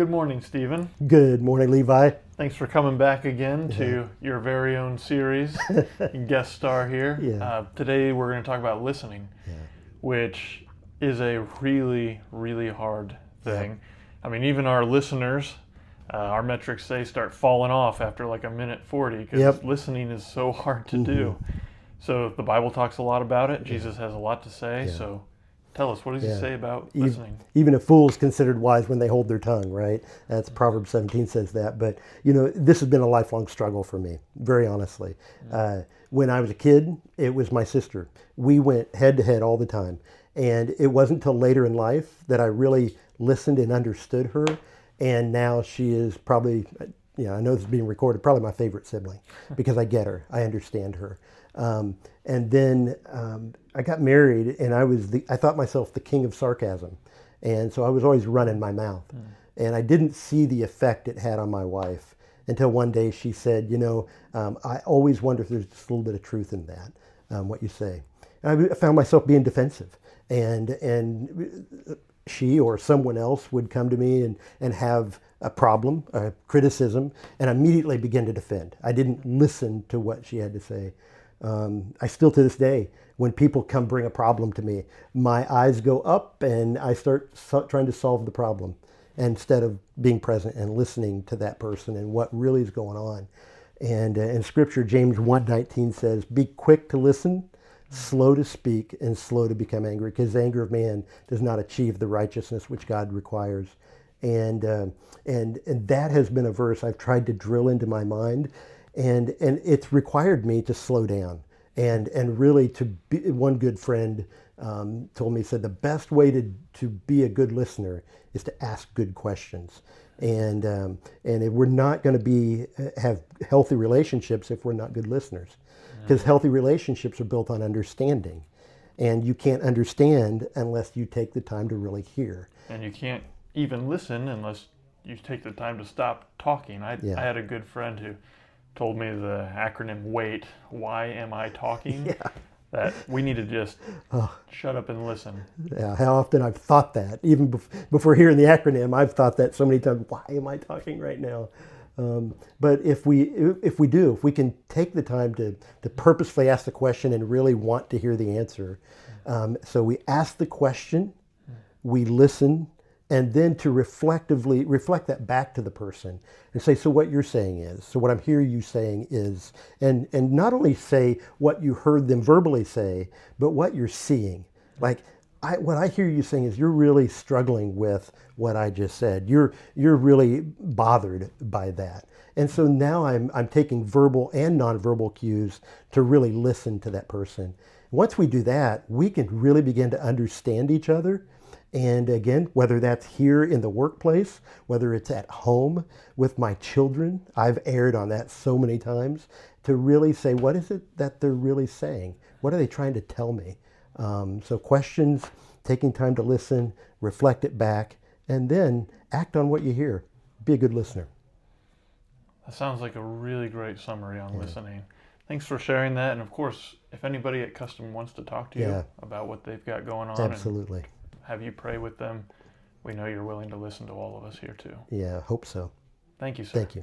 Good morning, Stephen. Good morning, Levi. Thanks for coming back again to your very own series, guest star here. Yeah. Today we're going to talk about listening, Yeah. which is a really, really hard thing. I mean, even our listeners, our metrics say start falling off after like a minute 40 because listening is so hard to do. So the Bible talks a lot about it. Jesus has a lot to say. Yeah. So tell us, what does he say about listening? Even a fool is considered wise when they hold their tongue, right? That's Proverbs 17 says that. But, this has been a lifelong struggle for me, very honestly. When I was a kid, it was my sister. We went head to head all the time. And it wasn't until later in life that I really listened and understood her. And now she is probably, I know this is being recorded, probably my favorite sibling because I get her. I understand her. And then I got married, and I thought myself the king of sarcasm. And so I was always running my mouth. And I didn't see the effect it had on my wife until one day she said, I always wonder if there's just a little bit of truth in that, what you say. And I found myself being defensive. And she or someone else would come to me and have a problem, a criticism, and immediately begin to defend. I didn't listen to what she had to say. I still, to this day, when people come bring a problem to me, my eyes go up and I start trying to solve the problem instead of being present and listening to that person and what really is going on. And in Scripture, James 1:19 says, "Be quick to listen, slow to speak, and slow to become angry, because the anger of man does not achieve the righteousness which God requires." And that has been a verse I've tried to drill into my mind. And it's required me to slow down and really to be. One good friend told me, said the best way to be a good listener is to ask good questions. And if we're not going to have healthy relationships if we're not good listeners, because healthy relationships are built on understanding, and you can't understand unless you take the time to really hear. And you can't even listen unless you take the time to stop talking. I had a good friend who told me the acronym WAIT, why am I talking? That we need to just shut up and listen. Yeah, how often I've thought that. Even before hearing the acronym, I've thought that so many times, why am I talking right now? But if we can take the time to purposefully ask the question and really want to hear the answer. So we ask the question, we listen, and then to reflect that back to the person and say, so what you're saying is, so what I'm hearing you saying is, and not only say what you heard them verbally say, but what you're seeing. Like, what I hear you saying is you're really struggling with what I just said. You're really bothered by that. And so now I'm taking verbal and nonverbal cues to really listen to that person. Once we do that, we can really begin to understand each other. And again, whether that's here in the workplace, whether it's at home with my children, I've erred on that so many times, to really say, what is it that they're really saying? What are they trying to tell me? So questions, taking time to listen, reflect it back, and then act on what you hear. Be a good listener. That sounds like a really great summary on listening. Thanks for sharing that. And of course, if anybody at Custom wants to talk to you about what they've got going on, absolutely, and have you pray with them, we know you're willing to listen to all of us here too. Yeah, hope so. Thank you, sir. Thank you.